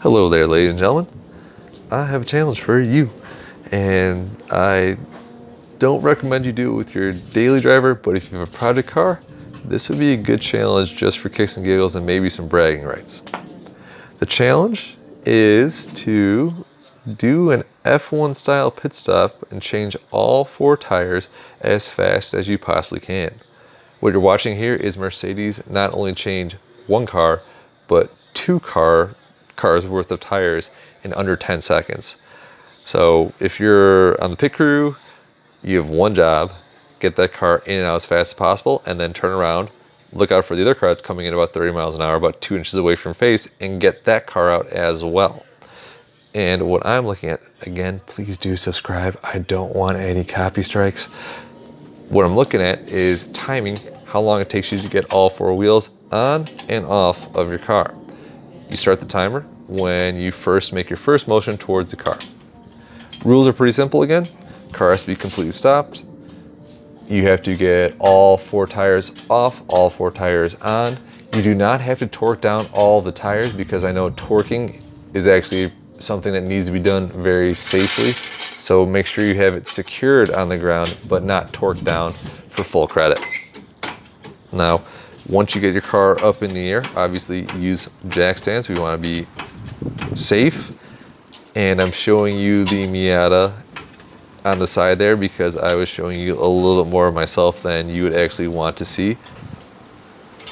Hello there, ladies and gentlemen. I have a challenge for you, and I don't recommend you do it with your daily driver, but if you have a project car, this would be a good challenge just for kicks and giggles and maybe some bragging rights. The challenge is to do an F1 style pit stop and change all 4 tires as fast as you possibly can. What you're watching here is Mercedes not only change one car, but 2 cars worth of tires in under 10 seconds. So if you're on the pit crew, you have one job: get that car in and out as fast as possible, and then turn around, look out for the other car that's coming in about 30 miles an hour, about 2 inches away from face, and get that car out as well. And what I'm looking at, again, please do subscribe. I don't want any copy strikes. What I'm looking at is timing how long it takes you to get all 4 wheels on and off of your car. You start the timer when you first make your first motion towards the car. Rules are pretty simple again. Car has to be completely stopped. You have to get all 4 tires off, all 4 tires on. You do not have to torque down all the tires, because I know torquing is actually something that needs to be done very safely. So make sure you have it secured on the ground, but not torqued down for full credit. Now, once you get your car up in the air, obviously use jack stands. We want to be safe. And I'm showing you the Miata on the side there because I was showing you a little bit more of myself than you would actually want to see.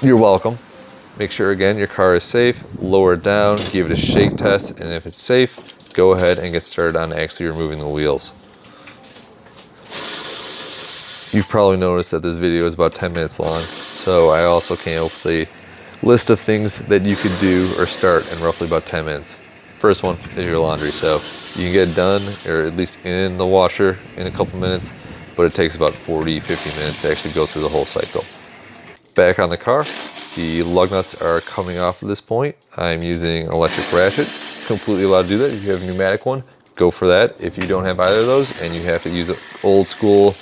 You're welcome. Make sure, again, your car is safe. Lower it down, give it a shake test, and if it's safe, go ahead and get started on actually removing the wheels. You've probably noticed that this video is about 10 minutes long, so I also came up with a list of things that you could do or start in roughly about 10 minutes. First one is your laundry. So you can get it done, or at least in the washer, in a couple minutes, but it takes about 40-50 minutes to actually go through the whole cycle. Back on the car, the lug nuts are coming off at this point. I'm using electric ratchet. Completely allowed to do that. If you have a pneumatic one, go for that. If you don't have either of those and you have to use old school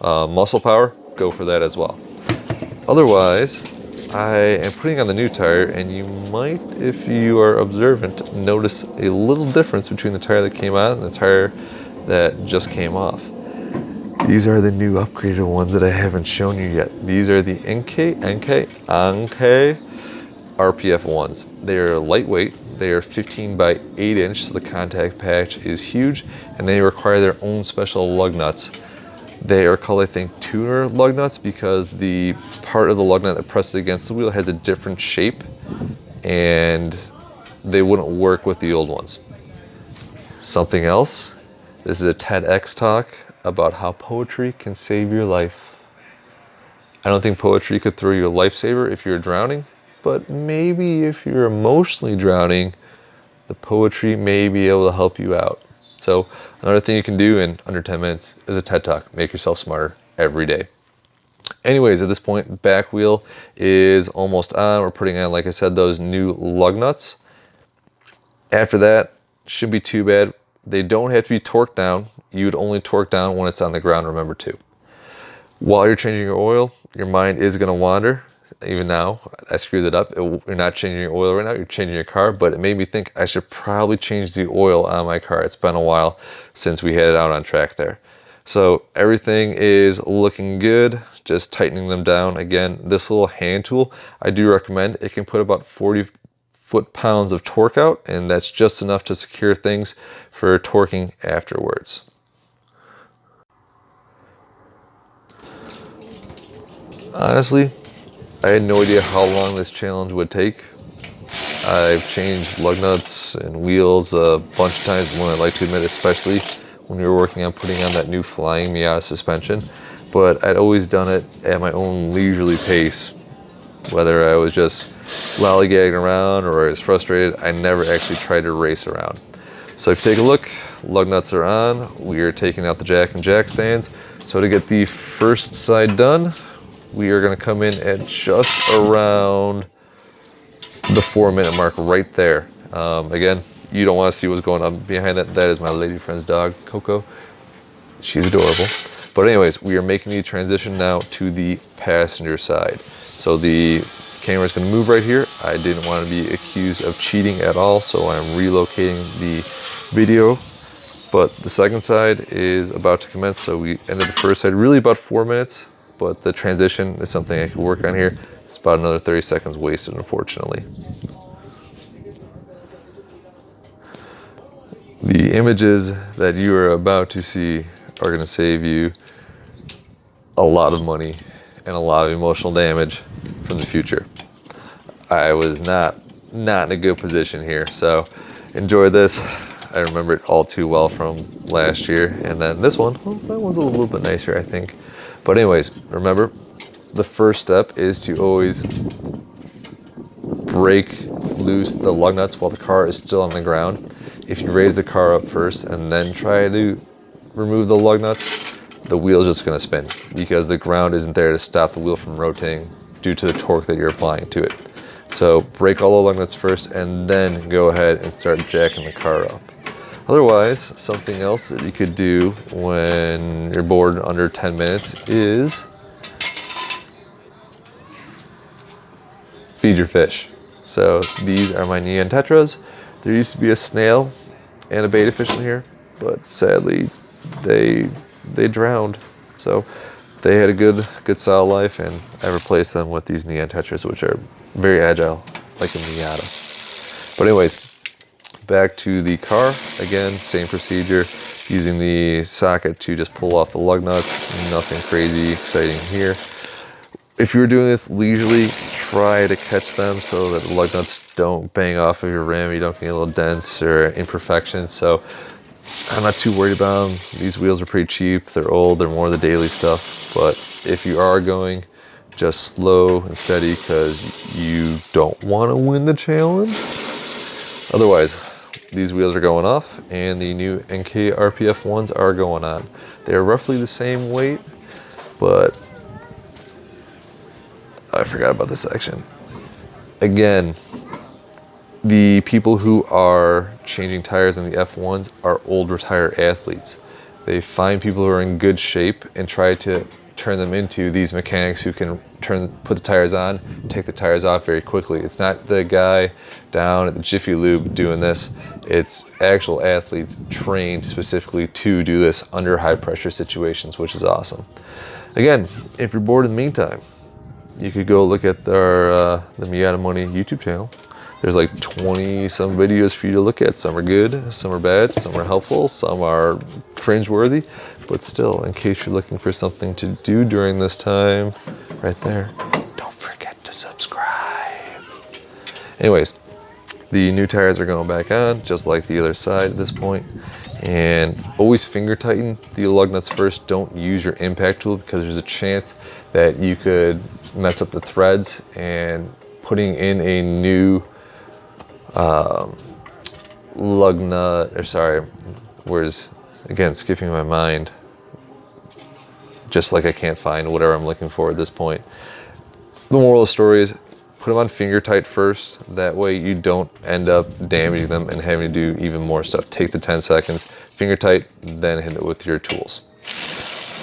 muscle power, go for that as well. Otherwise, I am putting on the new tire, and you might, if you are observant, notice a little difference between the tire that came on and the tire that just came off. These are the new upgraded ones that I haven't shown you yet. These are the Enkei RPF1s. They are lightweight. They are 15 by 8 inch, so the contact patch is huge, and they require their own special lug nuts. They are called, I think, tuner lug nuts, because the part of the lug nut that presses against the wheel has a different shape, and they wouldn't work with the old ones. Something else, this is a TEDx talk about how poetry can save your life. I don't think poetry could throw you a lifesaver if you're drowning, but maybe if you're emotionally drowning, the poetry may be able to help you out. So another thing you can do in under 10 minutes is a TED Talk. Make yourself smarter every day. Anyways, at this point, back wheel is almost on. We're putting on, like I said, those new lug nuts. After that, shouldn't be too bad. They don't have to be torqued down. You would only torque down when it's on the ground, remember too. While you're changing your oil, your mind is going to wander. Even now, I screwed it up. You're not changing your oil right now, you're changing your car, but it made me think I should probably change the oil on my car. It's been a while since we had it out on track there. So everything is looking good, just tightening them down. Again, this little hand tool, I do recommend. It can put about 40 foot-pounds of torque out, and that's just enough to secure things for torquing afterwards. Honestly, I had no idea how long this challenge would take. I've changed lug nuts and wheels a bunch of times, one I'd like to admit, especially when we were working on putting on that new flying Miata suspension. But I'd always done it at my own leisurely pace. Whether I was just lollygagging around or I was frustrated, I never actually tried to race around. So if you take a look, lug nuts are on. We are taking out the jack and jack stands. So to get the first side done, we are going to come in at just around the 4-minute mark right there. Again, you don't want to see what's going on behind that. That is my lady friend's dog, Coco. She's adorable. But anyways, we are making the transition now to the passenger side. So the camera's gonna move right here. I didn't want to be accused of cheating at all, so I'm relocating the video. But the second side is about to commence, so we ended the first side really about 4 minutes, but the transition is something I could work on here. It's about another 30 seconds wasted, unfortunately. The images that you are about to see are gonna save you a lot of money and a lot of emotional damage from the future. I was not in a good position here, so enjoy this. I remember it all too well from last year. And then this one, well, that one's a little bit nicer, I think. But anyways, remember, the first step is to always break loose the lug nuts while the car is still on the ground. If you raise the car up first and then try to remove the lug nuts, the wheel's just gonna spin because the ground isn't there to stop the wheel from rotating due to the torque that you're applying to it. So break all the lug nuts first and then go ahead and start jacking the car up. Otherwise, something else that you could do when you're bored under 10 minutes is feed your fish. So these are my neon tetras. There used to be a snail and a betta fish in here, but sadly they drowned. So they had a good solid life, and I replaced them with these neon tetras, which are very agile, like a Miata. But anyways, back to the car. Again, same procedure, using the socket to just pull off the lug nuts. Nothing crazy exciting here. If you're doing this leisurely, try to catch them so that the lug nuts don't bang off of your rim, you don't get a little dents or imperfections. So I'm not too worried about them. These wheels are pretty cheap, they're old, they're more of the daily stuff. But if you are going, just slow and steady because you don't want to win the challenge. Otherwise, these wheels are going off and the new Enkei RPF1s are going on. They're roughly the same weight, but I forgot about this section. Again, the people who are changing tires in the F1s are old retired athletes. They find people who are in good shape and try to turn them into these mechanics who can put the tires on, take the tires off very quickly. It's not the guy down at the Jiffy Lube doing this. It's actual athletes trained specifically to do this under high pressure situations, which is awesome. Again, if you're bored in the meantime, you could go look at the Miata Money YouTube channel. There's like 20 some videos for you to look at. Some are good, some are bad, some are helpful, some are cringeworthy. But still, in case you're looking for something to do during this time, right there, don't forget to subscribe. Anyways, the new tires are going back on, just like the other side at this point. And always finger tighten the lug nuts first. Don't use your impact tool because there's a chance that you could mess up the threads, and putting in a new lug nut, or sorry, again, skipping my mind, just like I can't find whatever I'm looking for at this point. The moral of the story is put them on finger tight first. That way you don't end up damaging them and having to do even more stuff. Take the 10 seconds, finger tight, then hit it with your tools.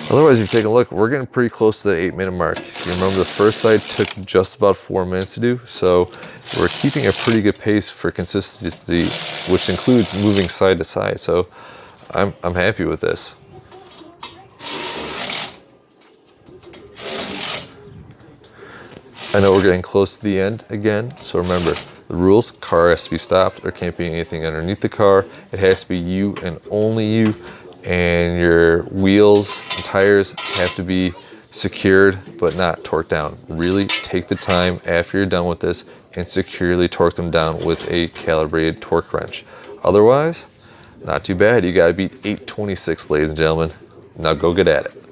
Otherwise, if you take a look, we're getting pretty close to the 8-minute mark. You remember the first side took just about 4 minutes to do, so we're keeping a pretty good pace for consistency, which includes moving side to side. So I'm happy with this. I know we're getting close to the end again, so remember the rules: car has to be stopped, there can't be anything underneath the car, it has to be you and only you, and your wheels and tires have to be secured but not torqued down. Really take the time after you're done with this and securely torque them down with a calibrated torque wrench. Otherwise, not too bad. You gotta beat 826, ladies and gentlemen. Now go get at it.